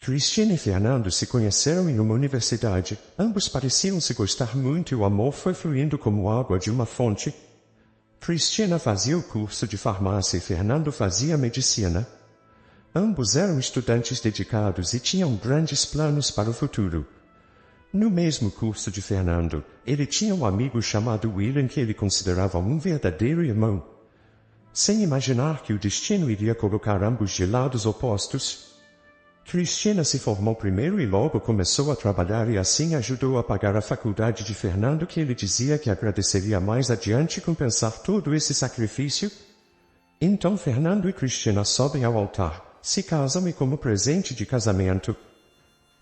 Cristina e Fernando se conheceram em uma universidade. Ambos pareciam se gostar muito e o amor foi fluindo como água de uma fonte. Cristina fazia o curso de farmácia e Fernando fazia medicina. Ambos eram estudantes dedicados e tinham grandes planos para o futuro. No mesmo curso de Fernando, ele tinha um amigo chamado William que ele considerava um verdadeiro irmão. Sem imaginar que o destino iria colocar ambos de lados opostos, Cristina se formou primeiro e logo começou a trabalhar e assim ajudou a pagar a faculdade de Fernando que ele dizia que agradeceria mais adiante compensar todo esse sacrifício. Então Fernando e Cristina sobem ao altar, se casam e como presente de casamento,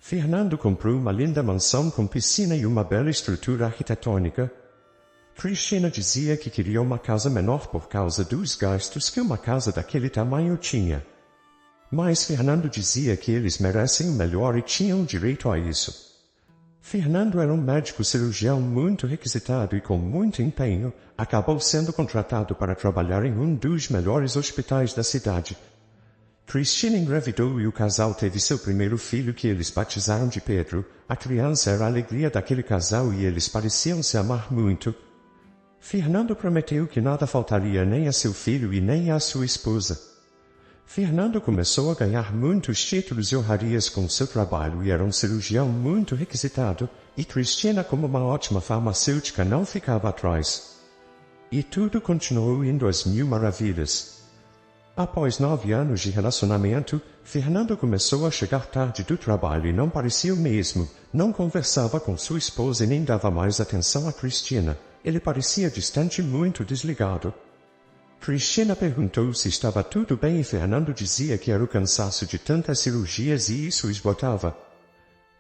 Fernando comprou uma linda mansão com piscina e uma bela estrutura arquitetônica. Cristina dizia que queria uma casa menor por causa dos gastos que uma casa daquele tamanho tinha. Mas Fernando dizia que eles merecem o melhor e tinham direito a isso. Fernando era um médico cirurgião muito requisitado e com muito empenho, acabou sendo contratado para trabalhar em um dos melhores hospitais da cidade. Cristina engravidou e o casal teve seu primeiro filho que eles batizaram de Pedro. A criança era a alegria daquele casal e eles pareciam se amar muito. Fernando prometeu que nada faltaria nem a seu filho e nem à sua esposa. Fernando começou a ganhar muitos títulos e honrarias com seu trabalho e era um cirurgião muito requisitado, e Cristina, como uma ótima farmacêutica, não ficava atrás. E tudo continuou indo às mil maravilhas. Após 9 anos de relacionamento, Fernando começou a chegar tarde do trabalho e não parecia o mesmo, não conversava com sua esposa e nem dava mais atenção a Cristina. Ele parecia distante e muito desligado. Cristina perguntou se estava tudo bem e Fernando dizia que era o cansaço de tantas cirurgias e isso esgotava.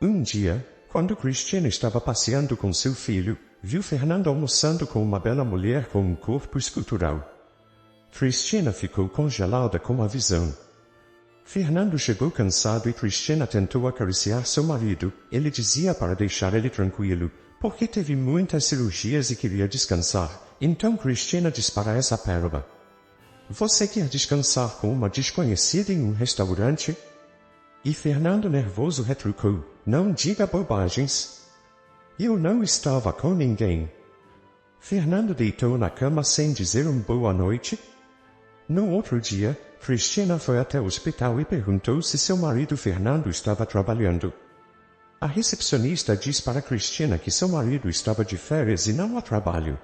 Um dia, quando Cristina estava passeando com seu filho, viu Fernando almoçando com uma bela mulher com um corpo escultural. Cristina ficou congelada com a visão. Fernando chegou cansado e Cristina tentou acariciar seu marido. Ele dizia para deixar ele tranquilo, porque teve muitas cirurgias e queria descansar. Então Cristina diz para essa pérola: "Você quer descansar com uma desconhecida em um restaurante?" E Fernando nervoso retrucou: "Não diga bobagens. Eu não estava com ninguém." Fernando deitou na cama sem dizer boa noite. No outro dia, Cristina foi até o hospital e perguntou se seu marido Fernando estava trabalhando. A recepcionista diz para Cristina que seu marido estava de férias e não a trabalho.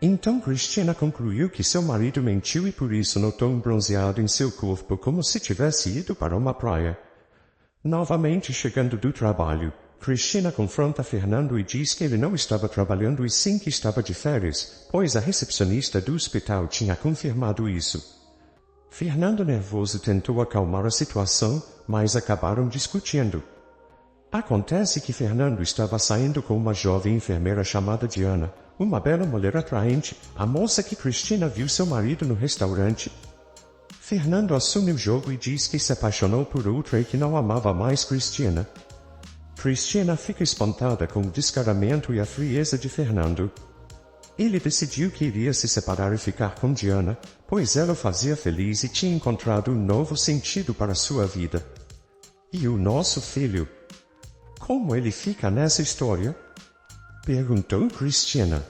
Então Cristina concluiu que seu marido mentiu e por isso notou um bronzeado em seu corpo como se tivesse ido para uma praia. Novamente chegando do trabalho, Cristina confronta Fernando e diz que ele não estava trabalhando e sim que estava de férias, pois a recepcionista do hospital tinha confirmado isso. Fernando nervoso tentou acalmar a situação, mas acabaram discutindo. Acontece que Fernando estava saindo com uma jovem enfermeira chamada Diana, uma bela mulher atraente, a moça que Cristina viu seu marido no restaurante. Fernando assume o jogo e diz que se apaixonou por outra e que não amava mais Cristina. Cristina fica espantada com o descaramento e a frieza de Fernando. Ele decidiu que iria se separar e ficar com Diana, pois ela o fazia feliz e tinha encontrado um novo sentido para sua vida. E o nosso filho? Como ele fica nessa história? Perguntou Cristina.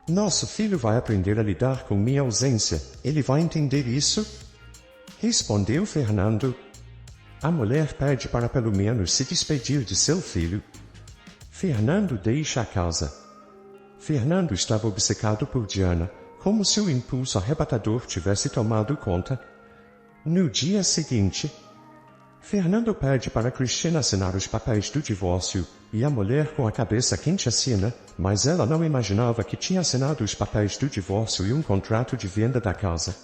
Nosso filho vai aprender a lidar com minha ausência, ele vai entender isso? Respondeu Fernando. A mulher pede para pelo menos se despedir de seu filho. Fernando deixa a casa. Fernando estava obcecado por Diana, como se o impulso arrebatador tivesse tomado conta. No dia seguinte, Fernando pede para Cristina assinar os papéis do divórcio, e a mulher com a cabeça quente assina, mas ela não imaginava que tinha assinado os papéis do divórcio e um contrato de venda da casa.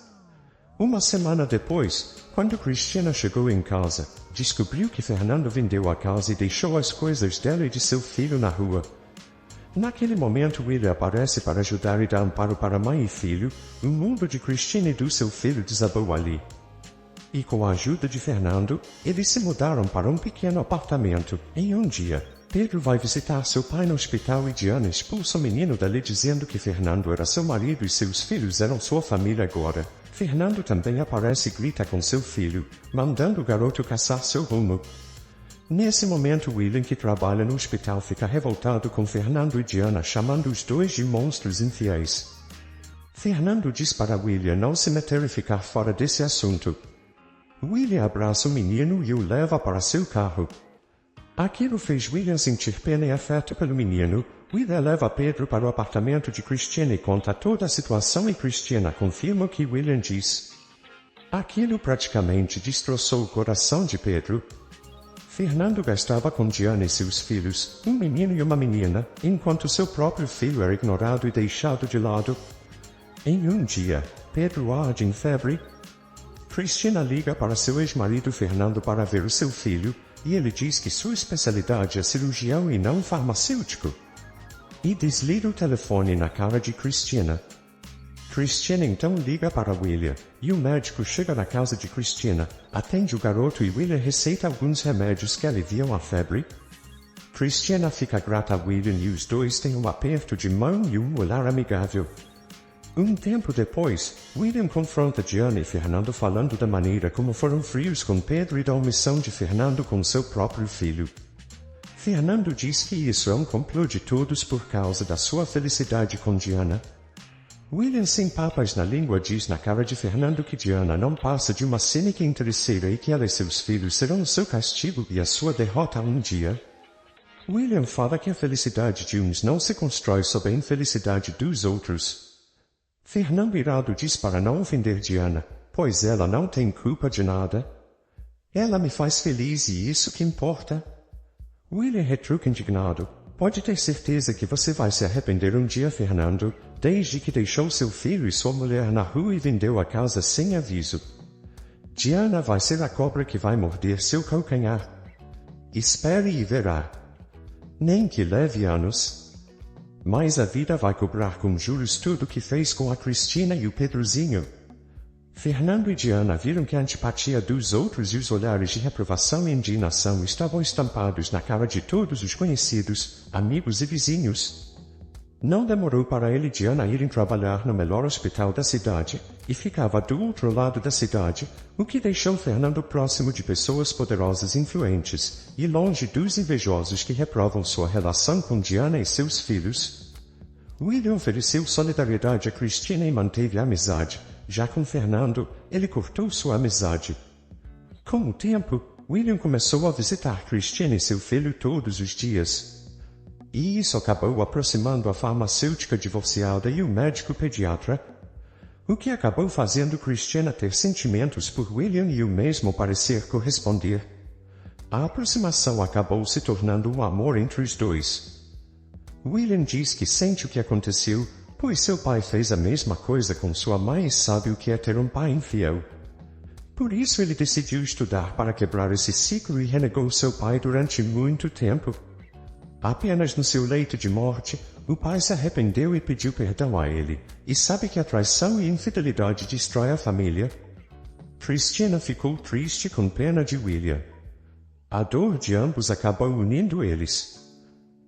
Uma semana depois, quando Cristina chegou em casa, descobriu que Fernando vendeu a casa e deixou as coisas dela e de seu filho na rua. Naquele momento ele aparece para ajudar e dar amparo para mãe e filho. O mundo de Cristina e do seu filho desabou ali. E com a ajuda de Fernando, eles se mudaram para um pequeno apartamento. Em um dia, Pedro vai visitar seu pai no hospital e Diana expulsa o menino dali dizendo que Fernando era seu marido e seus filhos eram sua família agora. Fernando também aparece e grita com seu filho, mandando o garoto caçar seu rumo. Nesse momento, William, que trabalha no hospital, fica revoltado com Fernando e Diana, chamando os dois de monstros infiéis. Fernando diz para William não se meter e ficar fora desse assunto. William abraça o menino e o leva para seu carro. Aquilo fez William sentir pena e afeto pelo menino. William leva Pedro para o apartamento de Christiana e conta toda a situação e Christiana confirma o que William diz. Aquilo praticamente destroçou o coração de Pedro. Fernando gastava com Diana e seus filhos, um menino e uma menina, enquanto seu próprio filho era ignorado e deixado de lado. Em um dia, Pedro arde em febre. Christiana liga para seu ex-marido Fernando para ver o seu filho, e ele diz que sua especialidade é cirurgião e não farmacêutico. E desliga o telefone na cara de Christiana. Christiana então liga para William, e o médico chega na casa de Christiana, atende o garoto e William receita alguns remédios que aliviam a febre. Christiana fica grata a William e os dois têm um aperto de mão e um olhar amigável. Um tempo depois, William confronta Diana e Fernando falando da maneira como foram frios com Pedro e da omissão de Fernando com seu próprio filho. Fernando diz que isso é um complô de todos por causa da sua felicidade com Diana. William, sem papas na língua, diz na cara de Fernando que Diana não passa de uma cínica interesseira e que ela e seus filhos serão o seu castigo e a sua derrota um dia. William fala que a felicidade de uns não se constrói sob a infelicidade dos outros. Fernando, irado, diz para não ofender Diana, pois ela não tem culpa de nada. Ela me faz feliz e isso que importa. William retruca indignado. Pode ter certeza que você vai se arrepender um dia, Fernando, desde que deixou seu filho e sua mulher na rua e vendeu a casa sem aviso. Diana vai ser a cobra que vai morder seu calcanhar. Espere e verá. Nem que leve anos. Mas a vida vai cobrar com juros tudo o que fez com a Cristina e o Pedrozinho. Fernando e Diana viram que a antipatia dos outros e os olhares de reprovação e indignação estavam estampados na cara de todos os conhecidos, amigos e vizinhos. Não demorou para ele e Diana irem trabalhar no melhor hospital da cidade, e ficava do outro lado da cidade, o que deixou Fernando próximo de pessoas poderosas e influentes, e longe dos invejosos que reprovam sua relação com Diana e seus filhos. William ofereceu solidariedade a Cristina e manteve a amizade. Já com Fernando, ele cortou sua amizade. Com o tempo, William começou a visitar Cristina e seu filho todos os dias. E isso acabou aproximando a farmacêutica divorciada e o médico pediatra, o que acabou fazendo Cristina ter sentimentos por William e o mesmo parecer corresponder. A aproximação acabou se tornando um amor entre os dois. William diz que sente o que aconteceu, pois seu pai fez a mesma coisa com sua mãe e sabe o que é ter um pai infiel. Por isso ele decidiu estudar para quebrar esse ciclo e renegou seu pai durante muito tempo. Apenas no seu leito de morte, o pai se arrependeu e pediu perdão a ele, e sabe que a traição e infidelidade destrói a família. Cristina ficou triste com pena de William. A dor de ambos acabou unindo eles.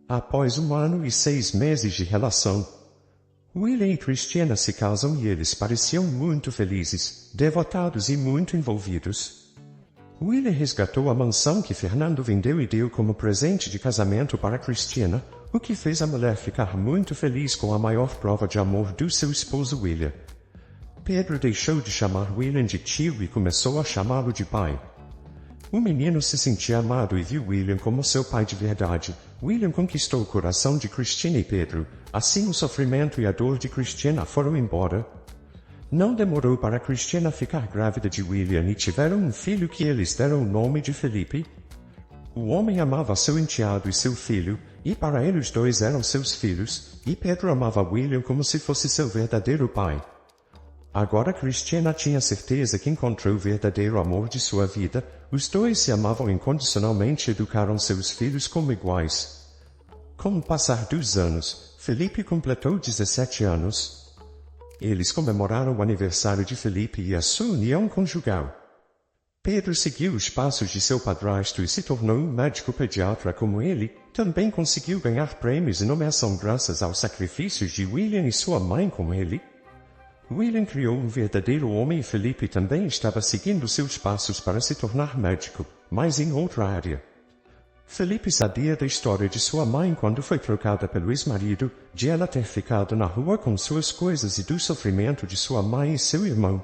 Após 1 ano e 6 meses de relação, William e Cristina se casam e eles pareciam muito felizes, devotados e muito envolvidos. William resgatou a mansão que Fernando vendeu e deu como presente de casamento para Cristina, o que fez a mulher ficar muito feliz com a maior prova de amor do seu esposo William. Pedro deixou de chamar William de tio e começou a chamá-lo de pai. O menino se sentia amado e viu William como seu pai de verdade. William conquistou o coração de Cristina e Pedro. Assim o sofrimento e a dor de Cristina foram embora. Não demorou para Cristina ficar grávida de William e tiveram um filho que eles deram o nome de Felipe. O homem amava seu enteado e seu filho, e para ele os dois eram seus filhos, e Pedro amava William como se fosse seu verdadeiro pai. Agora Cristina tinha certeza que encontrou o verdadeiro amor de sua vida. Os dois se amavam incondicionalmente e educaram seus filhos como iguais. Com o passar dos anos, Felipe completou 17 anos. Eles comemoraram o aniversário de Felipe e a sua união conjugal. Pedro seguiu os passos de seu padrasto e se tornou um médico pediatra como ele. Também conseguiu ganhar prêmios e nomeação graças aos sacrifícios de William e sua mãe com ele. William criou um verdadeiro homem e Felipe também estava seguindo seus passos para se tornar médico, mas em outra área. Felipe sabia da história de sua mãe quando foi trocada pelo ex-marido, de ela ter ficado na rua com suas coisas e do sofrimento de sua mãe e seu irmão.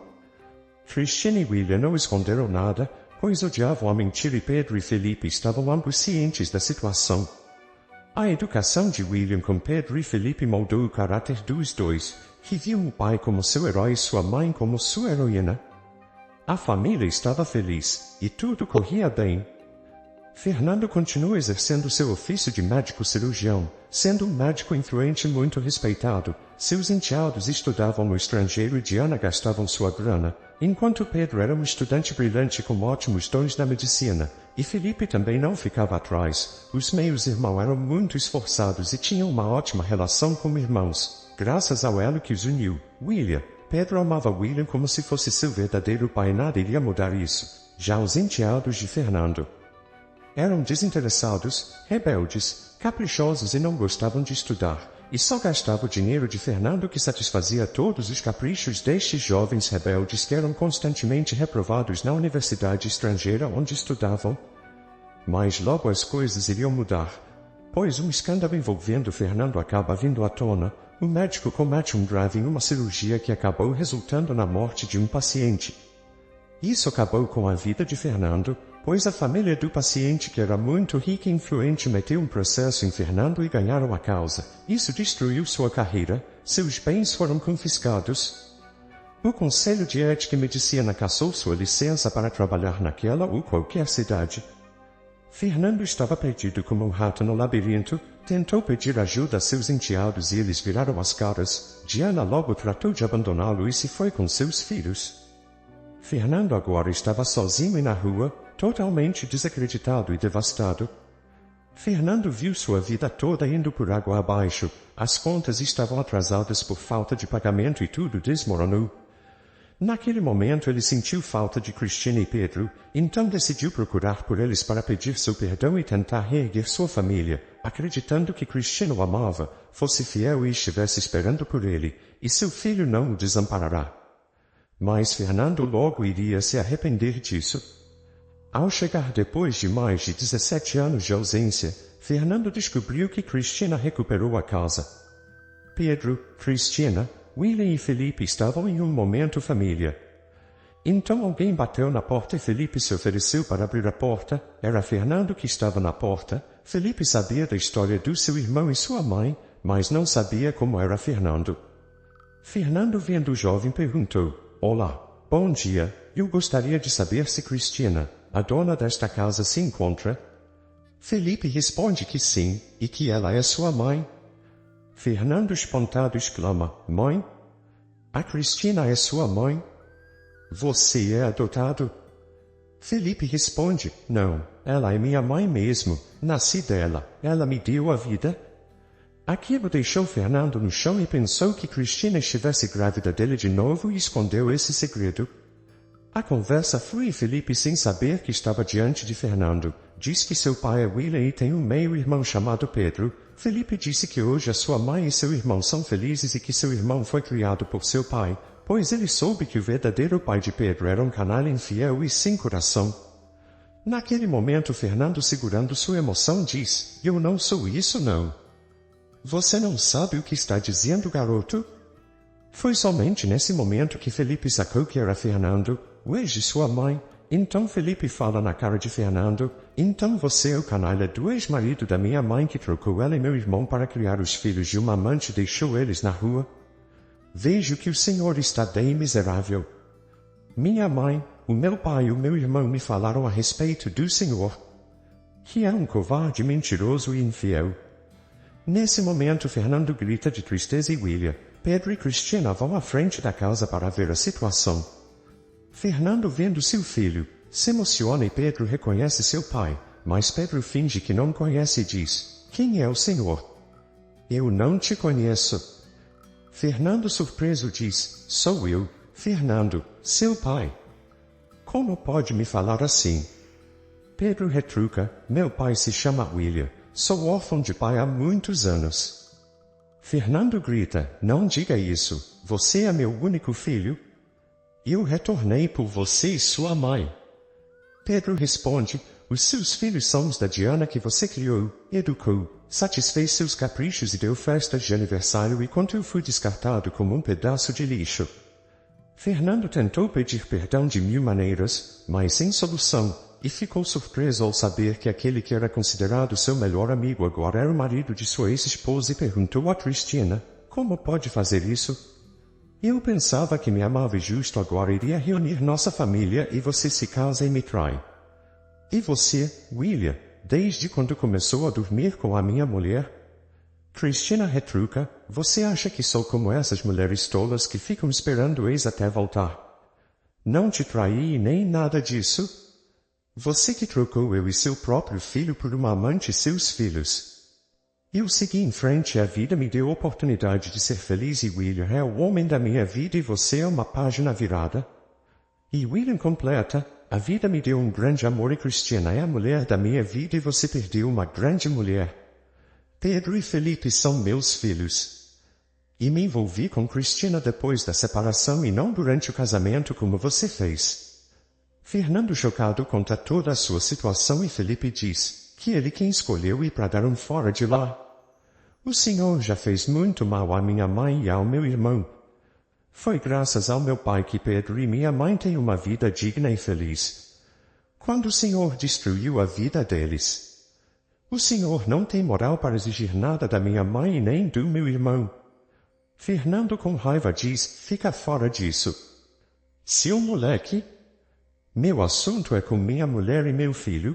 Christiane e William não esconderam nada, pois odiavam a mentira e Pedro e Felipe estavam ambos cientes da situação. A educação de William com Pedro e Felipe moldou o caráter dos dois, que viam o pai como seu herói e sua mãe como sua heroína. A família estava feliz, e tudo corria bem. Fernando continuou exercendo seu ofício de médico-cirurgião, sendo um médico influente e muito respeitado. Seus enteados estudavam no estrangeiro e Diana gastavam sua grana, enquanto Pedro era um estudante brilhante com ótimos dons na medicina, e Felipe também não ficava atrás. Os meios-irmãos eram muito esforçados e tinham uma ótima relação como irmãos, graças ao elo que os uniu. William. Pedro amava William como se fosse seu verdadeiro pai e nada iria mudar isso. Já os enteados de Fernando eram desinteressados, rebeldes, caprichosos e não gostavam de estudar, e só gastavam o dinheiro de Fernando que satisfazia todos os caprichos destes jovens rebeldes que eram constantemente reprovados na universidade estrangeira onde estudavam. Mas logo as coisas iriam mudar, pois um escândalo envolvendo Fernando acaba vindo à tona. O médico comete um grave em uma cirurgia que acabou resultando na morte de um paciente. Isso acabou com a vida de Fernando, pois a família do paciente, que era muito rica e influente, meteu um processo em Fernando e ganharam a causa. Isso destruiu sua carreira, seus bens foram confiscados. O Conselho de Ética e Medicina cassou sua licença para trabalhar naquela ou qualquer cidade. Fernando estava perdido como um rato no labirinto, tentou pedir ajuda a seus enteados e eles viraram as caras. Diana logo tratou de abandoná-lo e se foi com seus filhos. Fernando agora estava sozinho e na rua, totalmente desacreditado e devastado. Fernando viu sua vida toda indo por água abaixo, as contas estavam atrasadas por falta de pagamento e tudo desmoronou. Naquele momento ele sentiu falta de Christiane e Pedro, então decidiu procurar por eles para pedir seu perdão e tentar reerguer sua família, acreditando que Christiane o amava, fosse fiel e estivesse esperando por ele, e seu filho não o desamparará. Mas Fernando logo iria se arrepender disso. Ao chegar depois de mais de 17 anos de ausência, Fernando descobriu que Christiane recuperou a casa. Pedro, Christiane, William e Felipe estavam em um momento família. Então alguém bateu na porta e Felipe se ofereceu para abrir a porta. Era Fernando que estava na porta. Felipe sabia da história do seu irmão e sua mãe, mas não sabia como era Fernando. Fernando, vendo o jovem, perguntou: "Olá, bom dia, eu gostaria de saber se Christiane, a dona desta casa, se encontra?" Felipe responde que sim, e que ela é sua mãe. Fernando, espantado, exclama: "Mãe? A Christiane é sua mãe? Você é adotado?" Felipe responde: "Não, ela é minha mãe mesmo, nasci dela, ela me deu a vida." Aquilo deixou Fernando no chão e pensou que Christiane estivesse grávida dele de novo e escondeu esse segredo. A conversa flui e Felipe, sem saber que estava diante de Fernando, diz que seu pai é William e tem um meio-irmão chamado Pedro. Felipe disse que hoje a sua mãe e seu irmão são felizes e que seu irmão foi criado por seu pai, pois ele soube que o verdadeiro pai de Pedro era um canalha infiel e sem coração. Naquele momento Fernando, segurando sua emoção, diz: "Eu não sou isso não." "Você não sabe o que está dizendo, garoto?" Foi somente nesse momento que Felipe sacou que era Fernando, o ex de sua mãe. Então Felipe fala na cara de Fernando: "Então você é o canalha do ex-marido da minha mãe que trocou ela e meu irmão para criar os filhos de uma amante e deixou eles na rua? Vejo que o senhor está bem miserável. Minha mãe, o meu pai e o meu irmão me falaram a respeito do senhor, que é um covarde, mentiroso e infiel." Nesse momento Fernando grita de tristeza e William, Pedro e Christiane vão à frente da casa para ver a situação. Fernando, vendo seu filho, se emociona e Pedro reconhece seu pai, mas Pedro finge que não conhece e diz: "Quem é o senhor?" "Eu não te conheço." Fernando, surpreso, diz: "Sou eu, Fernando, seu pai. Como pode me falar assim?" Pedro retruca: "Meu pai se chama William. Sou órfão de pai há muitos anos." Fernando grita: "Não diga isso, você é meu único filho. Eu retornei por você e sua mãe." Pedro responde: Os seus filhos são os da Diana que você criou, educou, satisfez seus caprichos e deu festas de aniversário enquanto eu fui descartado como um pedaço de lixo. Fernando tentou pedir perdão de 1000 maneiras, mas sem solução, e ficou surpreso ao saber que aquele que era considerado seu melhor amigo agora era o marido de sua ex-esposa e perguntou a Cristina, como pode fazer isso? Eu pensava que me amava e justo agora iria reunir nossa família e você se casa e me trai. E você, William, desde quando começou a dormir com a minha mulher? Cristina retruca, você acha que sou como essas mulheres tolas que ficam esperando o ex até voltar? Não te traí nem nada disso. Você que trocou eu e seu próprio filho por uma amante e seus filhos. Eu segui em frente e a vida me deu a oportunidade de ser feliz e William é o homem da minha vida e você é uma página virada. E William completa, a vida me deu um grande amor e Cristina é a mulher da minha vida e você perdeu uma grande mulher. Pedro e Felipe são meus filhos. E me envolvi com Cristina depois da separação e não durante o casamento como você fez. Fernando chocado conta toda a sua situação e Felipe diz que ele quem escolheu ir para dar um fora de lá. O senhor já fez muito mal à minha mãe e ao meu irmão. Foi graças ao meu pai que Pedro e minha mãe têm uma vida digna e feliz. Quando o senhor destruiu a vida deles. O senhor não tem moral para exigir nada da minha mãe e nem do meu irmão. Fernando com raiva diz, fica fora disso. Seu moleque? Meu assunto é com minha mulher e meu filho.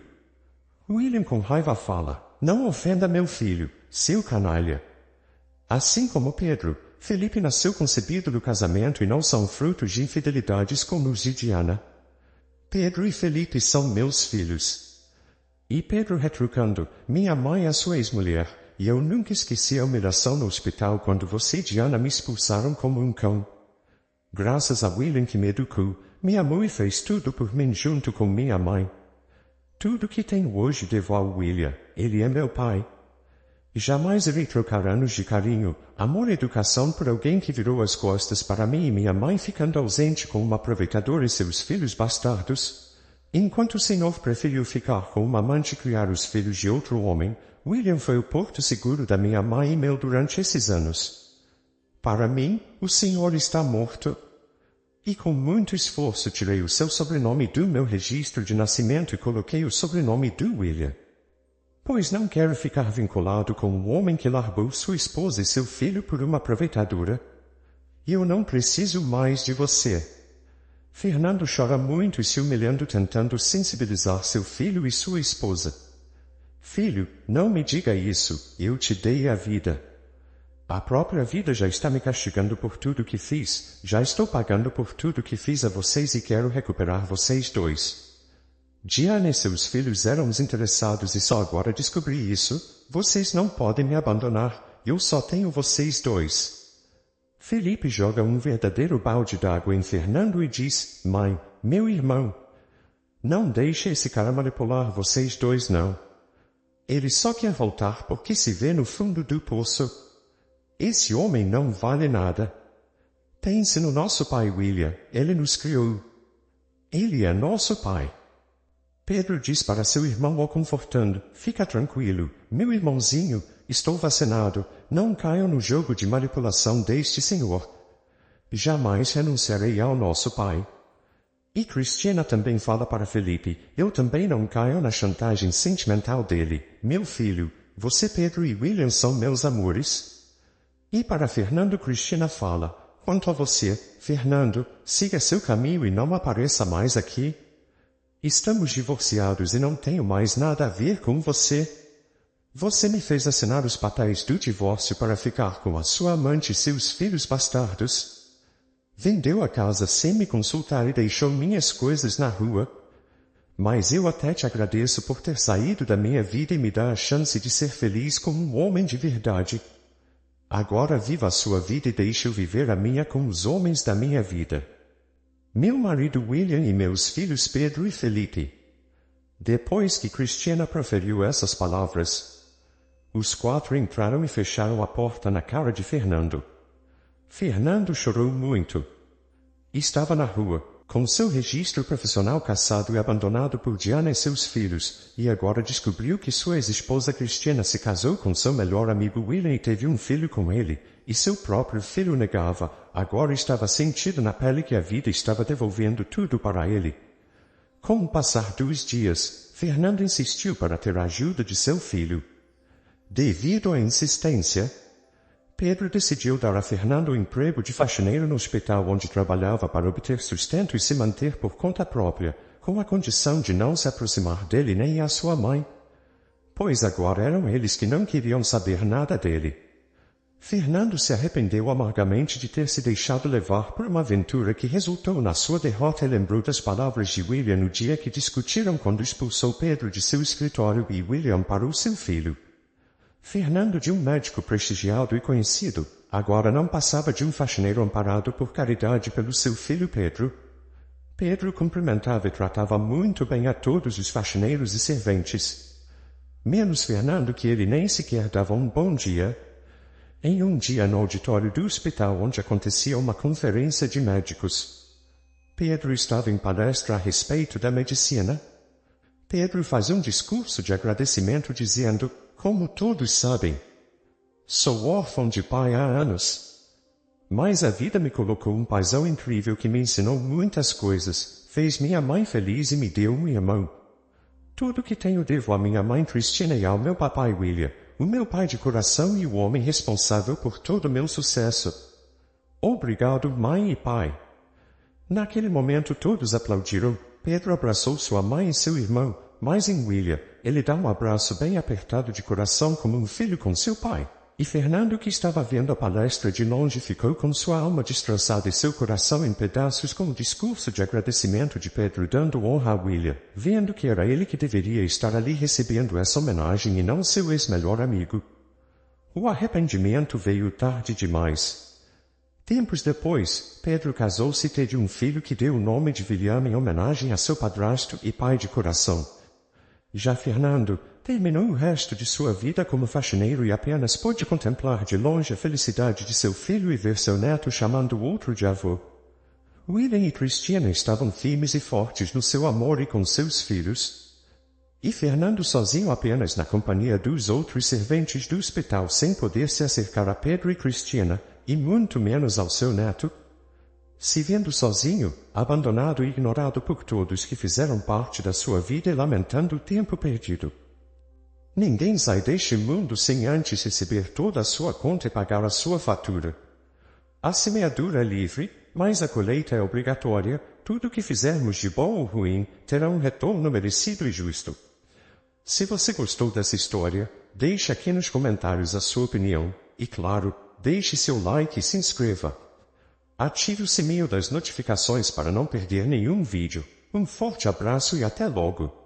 William com raiva fala, não ofenda meu filho, seu canalha. Assim como Pedro, Felipe nasceu concebido do casamento e não são frutos de infidelidades como os de Diana. Pedro e Felipe são meus filhos. E Pedro retrucando, minha mãe é sua ex-mulher, e eu nunca esqueci a humilhação no hospital quando você e Diana me expulsaram como um cão. Graças a William que me educou, me amou e fez tudo por mim junto com minha mãe. Tudo que tenho hoje devo ao William, ele é meu pai. Jamais irei trocar anos de carinho, amor e educação por alguém que virou as costas para mim e minha mãe ficando ausente com uma aproveitadora e seus filhos bastardos. Enquanto o senhor preferiu ficar com uma amante e criar os filhos de outro homem, William foi o porto seguro da minha mãe e meu durante esses anos. Para mim, o senhor está morto. E com muito esforço tirei o seu sobrenome do meu registro de nascimento e coloquei o sobrenome do William. Pois não quero ficar vinculado com um homem que largou sua esposa e seu filho por uma aproveitadora. E eu não preciso mais de você. Fernando chora muito e se humilhando tentando sensibilizar seu filho e sua esposa. Filho, não me diga isso, eu te dei a vida. A própria vida já está me castigando por tudo que fiz, já estou pagando por tudo que fiz a vocês e quero recuperar vocês dois. Diana e seus filhos eram os interessados e só agora descobri isso, vocês não podem me abandonar, eu só tenho vocês dois. Felipe joga um verdadeiro balde d'água em Fernando e diz, mãe, meu irmão, não deixe esse cara manipular vocês dois não. Ele só quer voltar porque se vê no fundo do poço. Esse homem não vale nada. Pense no nosso pai William, ele nos criou. Ele é nosso pai. Pedro diz para seu irmão o confortando, fica tranquilo, meu irmãozinho, estou vacinado, não caio no jogo de manipulação deste senhor. Jamais renunciarei ao nosso pai. E Cristina também fala para Felipe, eu também não caio na chantagem sentimental dele, meu filho, você Pedro e William são meus amores. E para Fernando Cristina fala, quanto a você, Fernando, siga seu caminho e não apareça mais aqui. Estamos divorciados e não tenho mais nada a ver com você. Você me fez assinar os papéis do divórcio para ficar com a sua amante e seus filhos bastardos. Vendeu a casa sem me consultar e deixou minhas coisas na rua. Mas eu até te agradeço por ter saído da minha vida e me dar a chance de ser feliz como um homem de verdade. Agora viva a sua vida e deixe eu viver a minha com os homens da minha vida. Meu marido William e meus filhos Pedro e Felipe. Depois que Cristina proferiu essas palavras, os quatro entraram e fecharam a porta na cara de Fernando. Fernando chorou muito. Estava na rua, Com seu registro profissional cassado e abandonado por Diana e seus filhos, e agora descobriu que sua ex-esposa Cristina se casou com seu melhor amigo William e teve um filho com ele, e seu próprio filho negava, agora estava sentido na pele que a vida estava devolvendo tudo para ele. Com o passar dos dias, Fernando insistiu para ter a ajuda de seu filho. Devido à insistência, Pedro decidiu dar a Fernando o emprego de faxineiro no hospital onde trabalhava para obter sustento e se manter por conta própria, com a condição de não se aproximar dele nem a sua mãe, pois agora eram eles que não queriam saber nada dele. Fernando se arrependeu amargamente de ter se deixado levar por uma aventura que resultou na sua derrota e lembrou das palavras de William no dia que discutiram quando expulsou Pedro de seu escritório e William parou seu filho. Fernando, de um médico prestigiado e conhecido, agora não passava de um faxineiro amparado por caridade pelo seu filho Pedro. Pedro cumprimentava e tratava muito bem a todos os faxineiros e serventes. Menos Fernando, que ele nem sequer dava um bom dia. Em um dia no auditório do hospital onde acontecia uma conferência de médicos, Pedro estava em palestra a respeito da medicina. Pedro faz um discurso de agradecimento dizendo: como todos sabem, sou órfão de pai há anos. Mas a vida me colocou um paizão incrível que me ensinou muitas coisas, fez minha mãe feliz e me deu um irmão. Tudo que tenho devo à minha mãe Cristina e ao meu papai William, o meu pai de coração e o homem responsável por todo o meu sucesso. Obrigado, mãe e pai. Naquele momento todos aplaudiram. Pedro abraçou sua mãe e seu irmão, mas em William, ele dá um abraço bem apertado de coração como um filho com seu pai. E Fernando, que estava vendo a palestra de longe, ficou com sua alma destroçada e seu coração em pedaços com o discurso de agradecimento de Pedro dando honra a William, vendo que era ele que deveria estar ali recebendo essa homenagem e não seu ex-melhor amigo. O arrependimento veio tarde demais. Tempos depois, Pedro casou-se e teve um filho que deu o nome de William em homenagem a seu padrasto e pai de coração. Já Fernando terminou o resto de sua vida como faxineiro e apenas pôde contemplar de longe a felicidade de seu filho e ver seu neto chamando o outro de avô. William e Cristina estavam firmes e fortes no seu amor e com seus filhos. E Fernando sozinho apenas na companhia dos outros serventes do hospital sem poder se acercar a Pedro e Cristina, e muito menos ao seu neto, se vendo sozinho, abandonado e ignorado por todos que fizeram parte da sua vida e lamentando o tempo perdido. Ninguém sai deste mundo sem antes receber toda a sua conta e pagar a sua fatura. A semeadura é livre, mas a colheita é obrigatória. Tudo que fizermos de bom ou ruim terá um retorno merecido e justo. Se você gostou dessa história, deixe aqui nos comentários a sua opinião, e claro, deixe seu like e se inscreva. Ative o sininho das notificações para não perder nenhum vídeo. Um forte abraço e até logo!